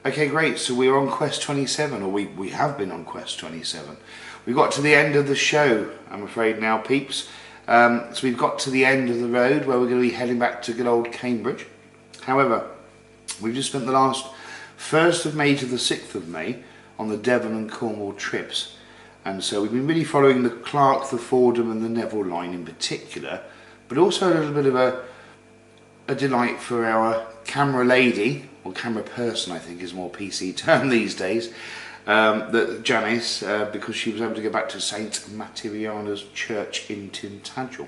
Okay, great. So we're on quest 27, or we have been on quest 27. We got to the end of the show, I'm afraid now, peeps. So we've got to the end of the road where we're going to be heading back to good old Cambridge. However, we've just spent the last 1st of May to the 6th of May on the Devon and Cornwall trips. And so we've been really following the Clark, the Fordham and the Neville line in particular, but also a little bit of a delight for our camera lady, or camera person I think is a more PC term these days, Janice, because she was able to go back to St Materiana's Church in Tintagel.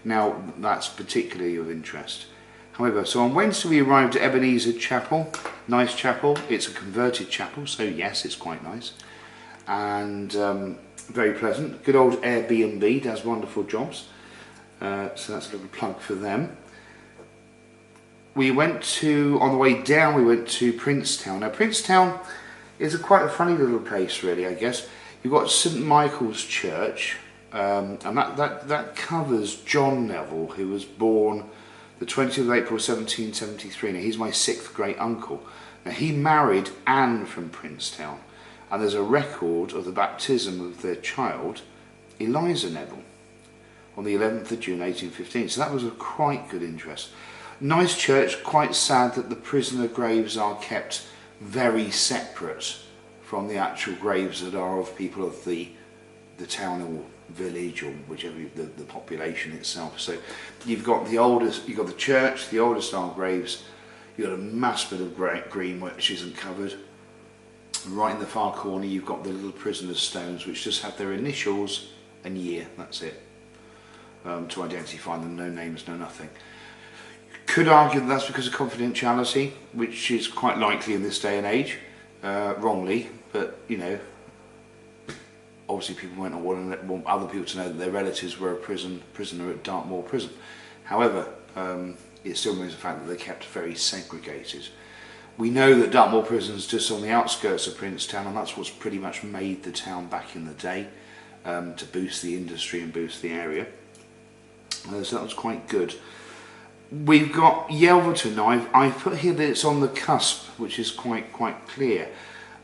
Now that's particularly of interest. However, so on Wednesday we arrived at Ebenezer Chapel. Nice chapel. It's a converted chapel, so yes, it's quite nice. And very pleasant. Good old Airbnb does wonderful jobs. So that's a little plug for them. We went to, on the way down, we went to Princetown. Now Princetown is quite a funny little place really, I guess. You've got St Michael's Church, and that covers John Neville, who was born the 20th of April 1773. Now he's my 6th great uncle. Now he married Anne from Princetown, and there's a record of the baptism of their child, Eliza Neville, on the 11th of June 1815. So that was of quite good interest. Nice church. Quite sad that the prisoner graves are kept very separate from the actual graves that are of people of the town or village, or whichever, the population itself. So you've got the oldest, you've got the church, the older style graves, you've got a mass bit of green which isn't covered. Right in the far corner you've got the little prisoner's stones which just have their initials and year, that's it, to identify them. No names, no nothing. Could argue that that's because of confidentiality, which is quite likely in this day and age, wrongly, but you know, obviously people won't want other people to know that their relatives were a prisoner at Dartmoor prison. However, it still remains the fact that they're kept very segregated. We know that Dartmoor prison is just on the outskirts of Princetown, and that's what's pretty much made the town back in the day, to boost the industry and boost the area. So that was quite good. We've got Yelverton now. I've put here that it's on the cusp, which is quite clear,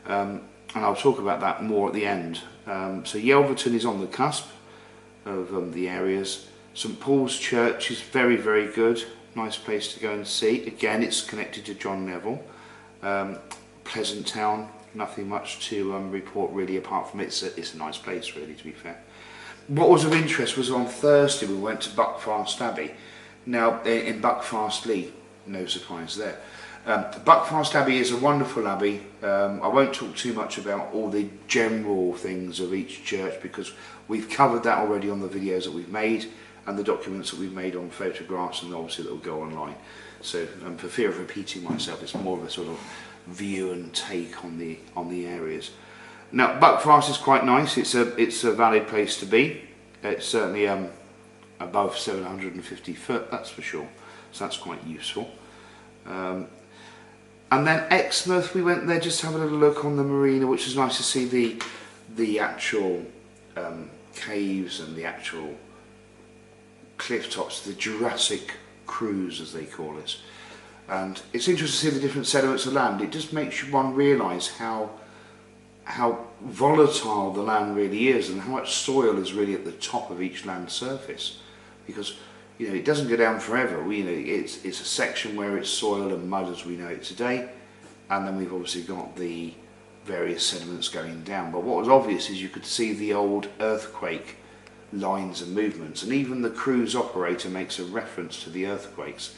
and I'll talk about that more at the end. So Yelverton is on the cusp of the areas. St Paul's Church is very good. Nice place to go and see. Again, it's connected to John Neville. Pleasant town. Nothing much to report really, apart from it's a nice place really, to be fair. What was of interest was on Thursday we went to Buckfast Abbey. Now in Buckfast Lee, no surprise there. Buckfast Abbey is a wonderful abbey. I won't talk too much about all the general things of each church because we've covered that already on the videos that we've made and the documents that we've made on photographs, and obviously that will go online. So for fear of repeating myself, it's more of a sort of view and take on the areas. Now Buckfast is quite nice. It's a valid place to be. It's certainly above 750 foot, that's for sure. So that's quite useful. And then Exmouth, we went there just to have a little look on the marina, which was nice to see the actual caves and the actual cliff tops, the Jurassic cruise as they call it. And it's interesting to see the different sediments of land. It just makes one realise how volatile the land really is and how much soil is really at the top of each land surface, because you know it doesn't go down forever. It's a section where it's soil and mud as we know it today, and then we've obviously got the various sediments going down. But what was obvious is you could see the old earthquake lines and movements, and even the cruise operator makes a reference to the earthquakes.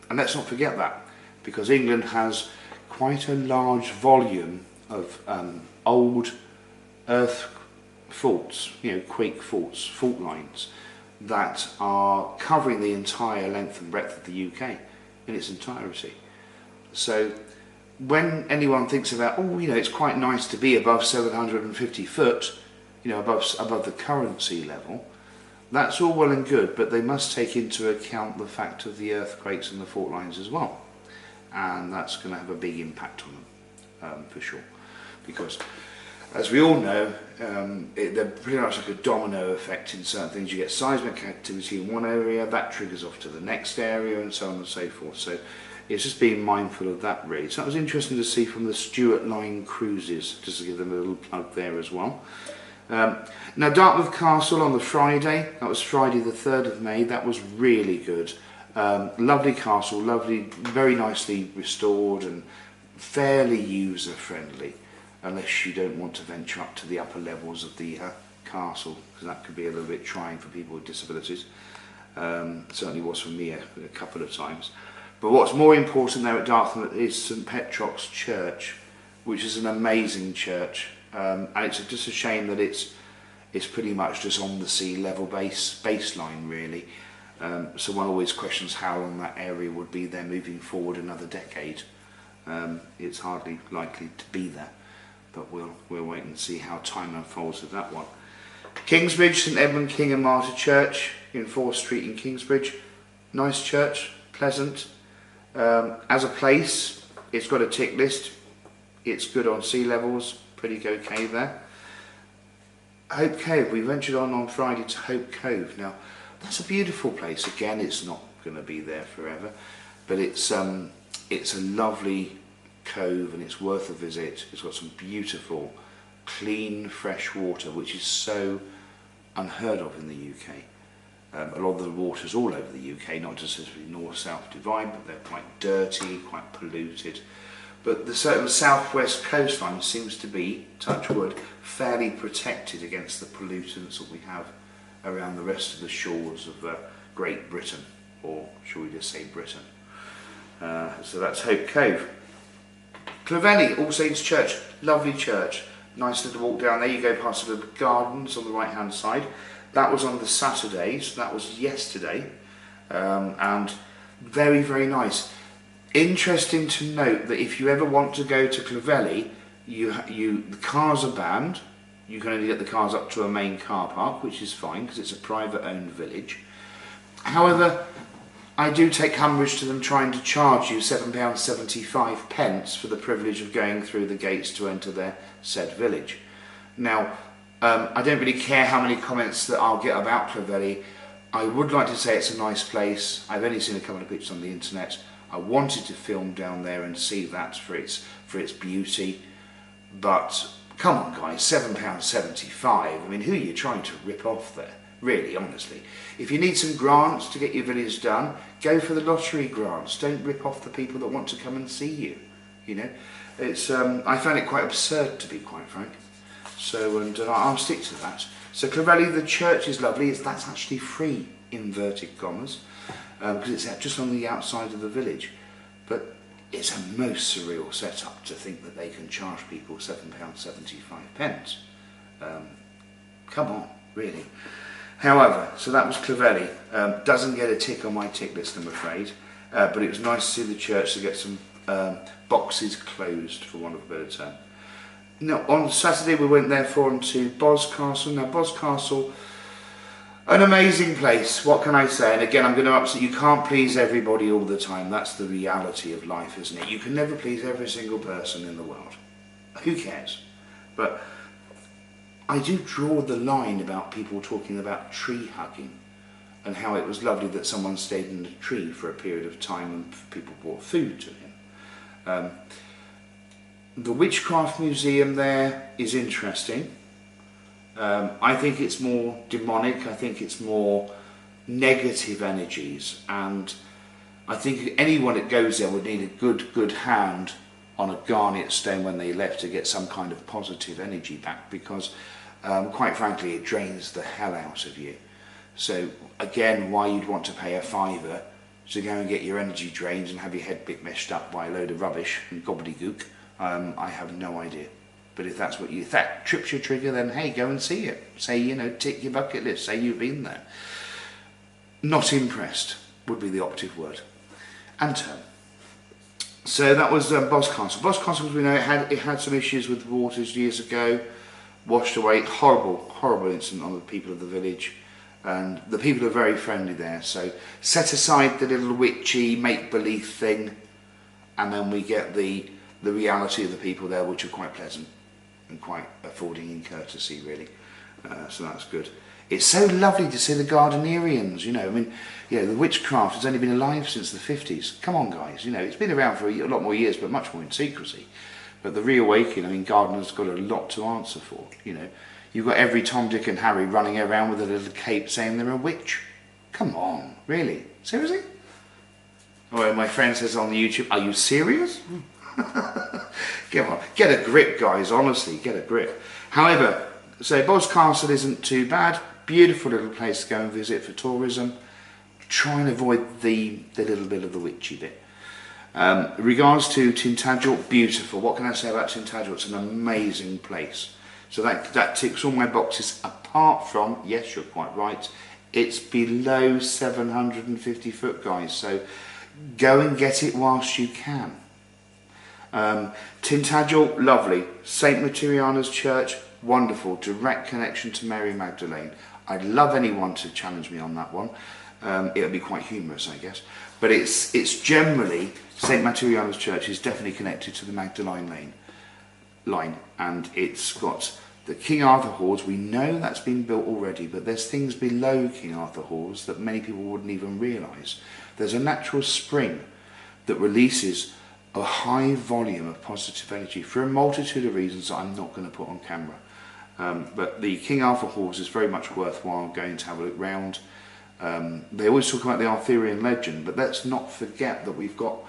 And let's not forget that, because England has quite a large volume of old earth faults, quake faults, fault lines that are covering the entire length and breadth of the UK in its entirety. So when anyone thinks about, it's quite nice to be above 750 foot, above the current sea level, that's all well and good, but they must take into account the fact of the earthquakes and the fault lines as well, and that's going to have a big impact on them, for sure, because as we all know, they're pretty much like a domino effect in certain things. You get seismic activity in one area, that triggers off to the next area, and so on and so forth. So it's just being mindful of that really. So that was interesting to see from the Stuart Line cruises, just to give them a little plug there as well. Now Dartmouth Castle on the Friday, that was Friday the 3rd of May, that was really good. Lovely castle, lovely, very nicely restored and fairly user friendly, unless you don't want to venture up to the upper levels of the castle, because that could be a little bit trying for people with disabilities. Certainly was for me a couple of times. But what's more important there at Dartmouth is St Petrock's Church, which is an amazing church, and it's just a shame that it's pretty much just on the sea level baseline really. So one always questions how long that area would be there moving forward another decade. It's hardly likely to be there, but we'll wait and see how time unfolds with that one. Kingsbridge, St Edmund King and Martyr Church in 4th Street in Kingsbridge. Nice church, pleasant. As a place, it's got a tick list. It's good on sea levels, pretty okay there. Hope Cove, we ventured on Friday to Hope Cove. Now, that's a beautiful place. Again, it's not going to be there forever, but it's a lovely cove and it's worth a visit. It's got some beautiful, clean, fresh water, which is so unheard of in the UK. A lot of the waters all over the UK, not just the north-south divide, but they're quite dirty, quite polluted. But the certain southwest coastline seems to be, touch wood, fairly protected against the pollutants that we have around the rest of the shores of Great Britain, or shall we just say Britain. So that's Hope Cove. Clovelly, All Saints Church, lovely church. Nice little walk down there. You go past the gardens on the right hand side. That was on the Saturday, so that was yesterday, and very, very nice. Interesting to note that if you ever want to go to Clovelly, the cars are banned. You can only get the cars up to a main car park, which is fine because it's a private owned village. However, I do take umbrage to them trying to charge you £7.75 for the privilege of going through the gates to enter their said village. Now, I don't really care how many comments that I'll get about Clovelly. I would like to say it's a nice place. I've only seen a couple of pictures on the internet. I wanted to film down there and see that for its beauty, but come on guys, £7.75. I mean, who are you trying to rip off there? Really, honestly. If you need some grants to get your village done, go for the lottery grants. Don't rip off the people that want to come and see you. You know, it's I found it quite absurd, to be quite frank. So, and I'll stick to that. So Clovelly, the church is lovely. That's actually free, inverted commas, because it's just on the outside of the village. But it's a most surreal setup to think that they can charge people £7.75. Come on, really. However, so that was Clovelly. Doesn't get a tick on my tick list, I'm afraid. But it was nice to see the church to get some boxes closed, for want of a better term. Now, on Saturday we went therefore on to Boscastle. Now, Boscastle, an amazing place, what can I say? And again, I'm going to upset, you can't please everybody all the time. That's the reality of life, isn't it? You can never please every single person in the world. Who cares? But I do draw the line about people talking about tree hugging and how it was lovely that someone stayed in the tree for a period of time and people brought food to him. The Witchcraft Museum there is interesting. I think it's more demonic, I think it's more negative energies, and I think anyone that goes there would need a good hand on a garnet stone when they left to get some kind of positive energy back, because quite frankly it drains the hell out of you. So again, why you'd want to pay a £5 to go and get your energy drained and have your head bit meshed up by a load of rubbish and gobbledygook, I have no idea. But if that's what if that trips your trigger, then hey, go and see it. Say, you know, tick your bucket list, say you've been there. Not impressed would be the operative word. And term. So that was Boscastle. Boscastle, as we know, it had some issues with waters years ago, washed away. Horrible incident on the people of the village. And the people are very friendly there. So set aside the little witchy make-believe thing, and then we get the reality of the people there, which are quite pleasant and quite affording in courtesy, really. So that's good. It's so lovely to see the Gardnerians, you know. I mean, you know, the witchcraft has only been alive since the 50s. Come on, guys, you know, it's been around for a lot more years, but much more in secrecy. But the reawakening, I mean, Gardner's got a lot to answer for, you know. You've got every Tom, Dick and Harry running around with a little cape saying they're a witch. Come on, really? Seriously? Oh, my friend says on the YouTube, are you serious? Come on, get a grip, guys, honestly, get a grip. However, so Bos Castle isn't too bad. Beautiful little place to go and visit for tourism. Try and avoid the little bit of the witchy bit. Regards to Tintagel, beautiful. What can I say about Tintagel? It's an amazing place. So that ticks all my boxes, apart from, yes, you're quite right, it's below 750 foot, guys. So go and get it whilst you can. Tintagel, lovely. St. Materiana's Church, wonderful. Direct connection to Mary Magdalene. I'd love anyone to challenge me on that one. It would be quite humorous, I guess. But it's generally, St. Materiana's Church is definitely connected to the Magdalene line, and it's got the King Arthur Halls. We know that's been built already, but there's things below King Arthur Halls that many people wouldn't even realise. There's a natural spring that releases a high volume of positive energy for a multitude of reasons that I'm not going to put on camera. But the King Arthur Halls is very much worthwhile going to have a look round. They always talk about the Arthurian legend, but let's not forget that we've got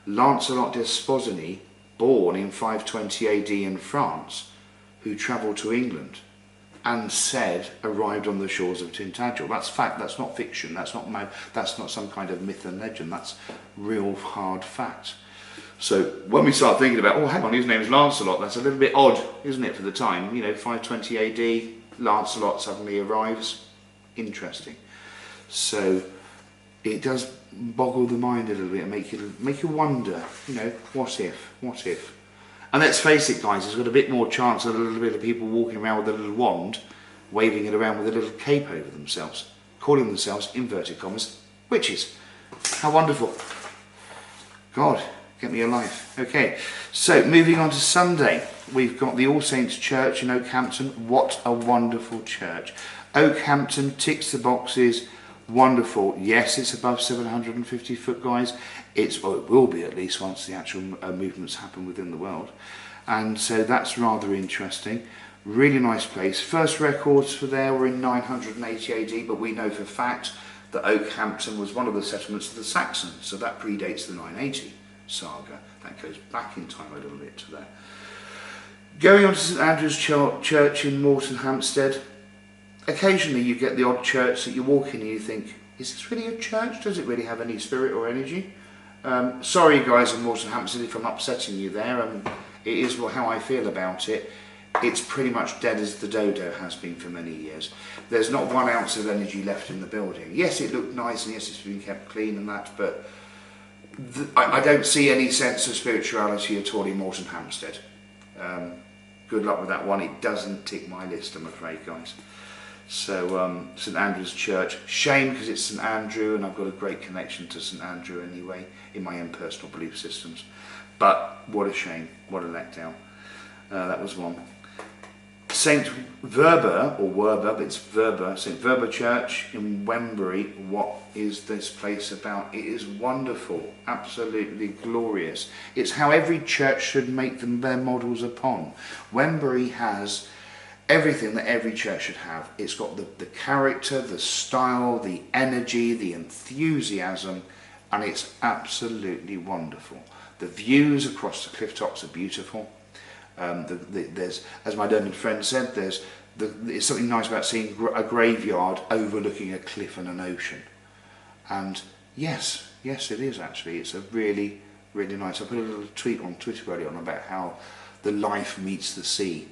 Lancelot d'Esposini, born in 520 AD in France, who travelled to England and said arrived on the shores of Tintagel. That's fact, that's not fiction, that's not some kind of myth and legend, that's real hard fact. So when we start thinking about, oh hang on, his name's Lancelot, that's a little bit odd, isn't it, for the time? You know, 520 AD, Lancelot suddenly arrives. Interesting. So it does boggle the mind a little bit and make you wonder, you know, what if? And let's face it, guys, there's got a bit more chance of a little bit of people walking around with a little wand, waving it around with a little cape over themselves, calling themselves, inverted commas, witches. How wonderful. God, get me alive. Okay, so moving on to Sunday, we've got the All Saints Church in Oakhampton. What a wonderful church. Oakhampton ticks the boxes. Wonderful. Yes, it's above 750 foot, guys. It will be at least once the actual movements happen within the world. And so that's rather interesting. Really nice place. First records for there were in 980 AD, but we know for fact that Oakhampton was one of the settlements of the Saxons, so that predates the 980 saga. That goes back in time a little bit to there. Going on to St Andrew's Church in Morton Hampstead. Occasionally you get the odd church that you walk in and you think, is this really a church? Does it really have any spirit or energy? Sorry guys in Morton Hampstead if I'm upsetting you there. It is how I feel about it. It's pretty much dead as the dodo has been for many years. There's not 1 ounce of energy left in the building. Yes, it looked nice and yes, it's been kept clean and that, but I don't see any sense of spirituality at all in Morton Hampstead. Good luck with that one. It doesn't tick my list, I'm afraid, guys. So St Andrew's Church, shame because it's St Andrew and I've got a great connection to St Andrew anyway in my own personal belief systems, but what a shame, what a letdown. That was one. St Werber, or Werber, but it's Werber, St Werber Church in Wembury. What is this place about? It is wonderful, absolutely glorious. It's how every church should make them their models upon. Wembury has everything that every church should have. It's got the character, the style, the energy, the enthusiasm, and it's absolutely wonderful. The views across the cliff tops are beautiful. There's, as my learned friend said, there's something nice about seeing a graveyard overlooking a cliff and an ocean. And yes, it is actually. It's a really, really nice. I put a little tweet on Twitter earlier on about how the life meets the sea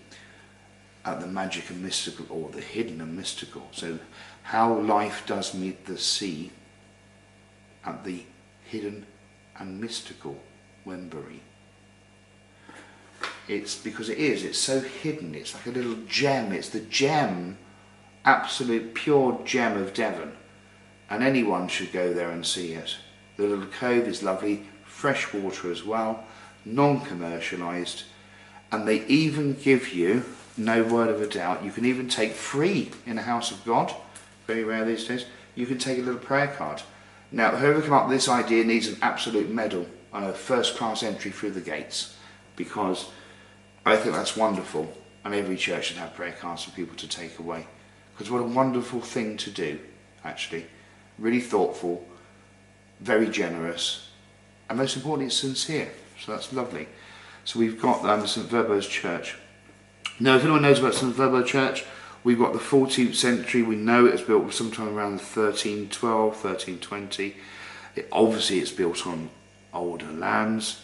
at the magic and mystical, or the hidden and mystical. So how life does meet the sea at the hidden and mystical Wembury. It's because it's so hidden, it's like a little gem, it's the gem, absolute pure gem of Devon, and anyone should go there and see it. The little cove is lovely, fresh water as well, non-commercialised, and they even give you, no word of a doubt, you can even take free in the house of God. very rare these days, you can take a little prayer card. Now, whoever came up with this idea needs an absolute medal and a first class entry through the gates, because I think that's wonderful, and every church should have prayer cards for people to take away. Because what a wonderful thing to do, actually. Really thoughtful, very generous, and most importantly, it's sincere. So that's lovely. So we've got St Werburgh's Church. Now, if anyone knows about St Werburgh's Church, we've got the 14th century. We know it was built sometime around 1312, 1320. Obviously, it's built on older lands.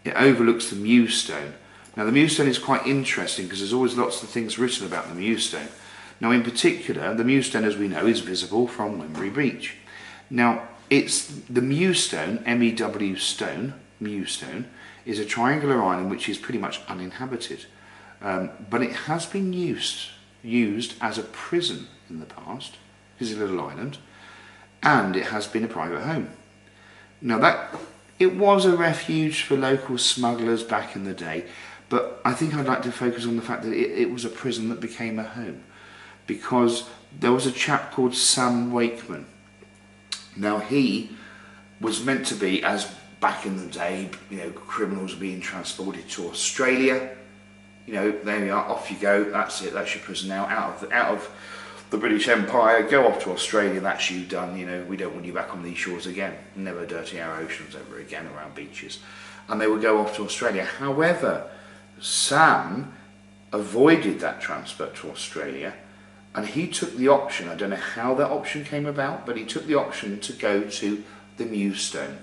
It overlooks the Mewstone. Now, the Mewstone is quite interesting because there's always lots of things written about the Mewstone. Now, in particular, the Mewstone, as we know, is visible from Wembury Beach. Now, it's the Mewstone, M-E-W stone, Mewstone, is a triangular island which is pretty much uninhabited. But it has been used as a prison in the past. It's a little island, and it has been a private home. Now, it was a refuge for local smugglers back in the day, but I think I'd like to focus on the fact that it was a prison that became a home, because there was a chap called Sam Wakeman. Now, he was meant to be, as back in the day, you know, criminals being transported to Australia. You know, there you are, off you go, that's it, that's your prison now, out of the British Empire, go off to Australia, that's you done, you know, we don't want you back on these shores again, never dirty our oceans ever again around beaches. And they would go off to Australia. However, Sam avoided that transfer to Australia, and he took the option, I don't know how that option came about, but he took the option to go to the Mewstone,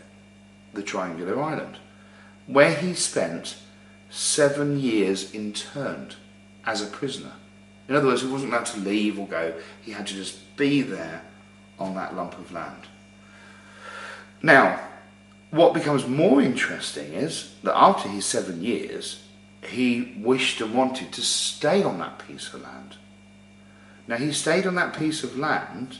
the triangular island, where he spent 7 years interned as a prisoner. In other words, he wasn't allowed to leave or go, he had to just be there on that lump of land. Now, what becomes more interesting is that after his 7 years, he wished and wanted to stay on that piece of land. Now, he stayed on that piece of land,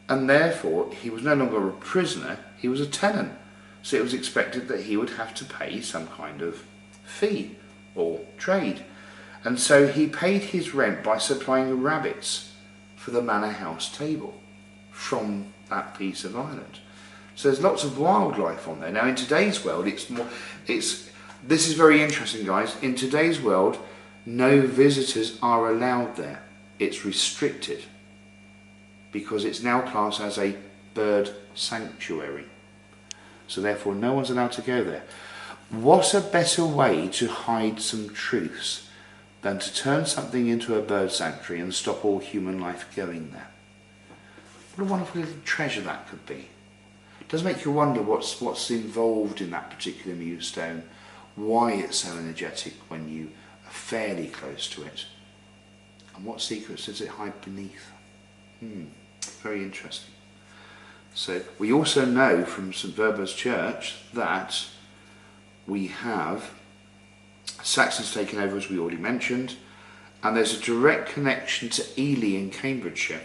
and therefore he was no longer a prisoner, he was a tenant. So it was expected that he would have to pay some kind of fee or trade. And so he paid his rent by supplying rabbits for the manor house table from that piece of island. So there's lots of wildlife on there. Now, in today's world, this is very interesting, guys. In today's world, no visitors are allowed there. It's restricted because it's now classed as a bird sanctuary. So therefore, no one's allowed to go there. What a better way to hide some truths than to turn something into a bird sanctuary and stop all human life going there. What a wonderful little treasure that could be. It does make you wonder what's involved in that particular Mewstone, why it's so energetic when you are fairly close to it, and what secrets does it hide beneath. Very interesting. So we also know from St Werburgh's Church that we have Saxons taken over, as we already mentioned, and there's a direct connection to Ely in Cambridgeshire.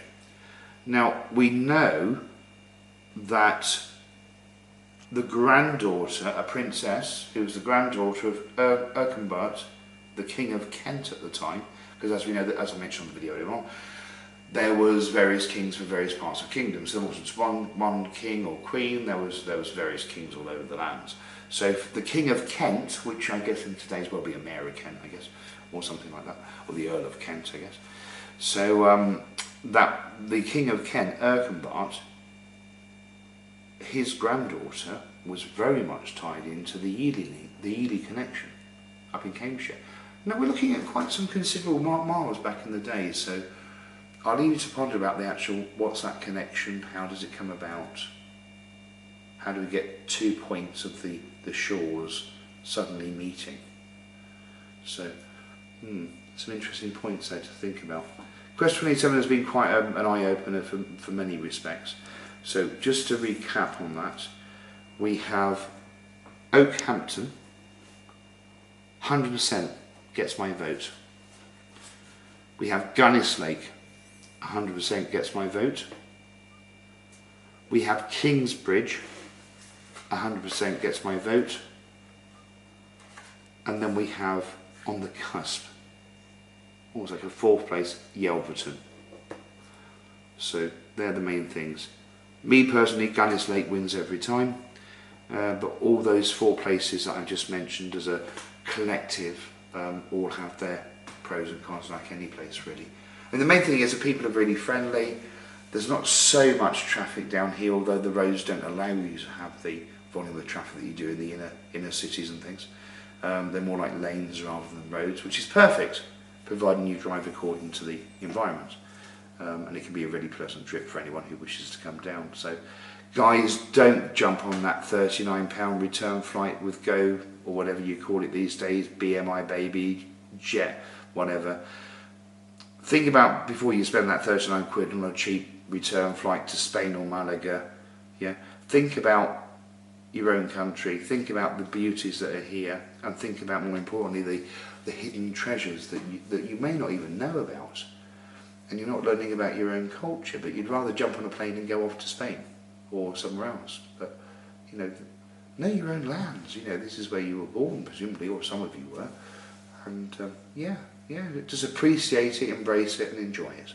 Now, we know that the granddaughter, a princess, who was the granddaughter of Erkenbert, the King of Kent at the time, because as we know, that, as I mentioned on the video earlier on, there was various kings for various parts of kingdoms. There wasn't one king or queen, there was various kings all over the lands. So the King of Kent, which I guess in today's world would be a Mayor of Kent, I guess, or something like that, or the Earl of Kent, I guess. So that the King of Kent, Erkenbert, his granddaughter was very much tied into the Ely connection up in Cambridgeshire. Now we're looking at quite some considerable miles back in the day, so I'll leave you to ponder about the actual, what's that connection, how does it come about, how do we get 2 points of the shores suddenly meeting. So, some interesting points there to think about. Quest 27 has been quite an eye-opener for many respects. So just to recap on that, we have Oakhampton, 100% gets my vote. We have Gunnis Lake, 100% gets my vote. We have Kingsbridge, 100% gets my vote. And then we have, on the cusp, almost like a fourth place, Yelverton. So they're the main things. Me personally, Gunnis Lake wins every time, but all those 4 places that I've just mentioned as a collective all have their pros and cons, like any place really. And the main thing is that people are really friendly. There's not so much traffic down here, although the roads don't allow you to have the volume of traffic that you do in the inner cities and things. They're more like lanes rather than roads, which is perfect, providing you drive according to the environment. And it can be a really pleasant trip for anyone who wishes to come down. So guys, don't jump on that £39 return flight with Go, or whatever you call it these days, BMI baby, jet, whatever. Think about, before you spend that 39 quid on a cheap return flight to Spain or Malaga, yeah, think about your own country, think about the beauties that are here, and think about, more importantly, the hidden treasures that you may not even know about. And you're not learning about your own culture, but you'd rather jump on a plane and go off to Spain or somewhere else. But, you know your own lands. You know, this is where you were born, presumably, or some of you were. And yeah, just appreciate it, embrace it, and enjoy it.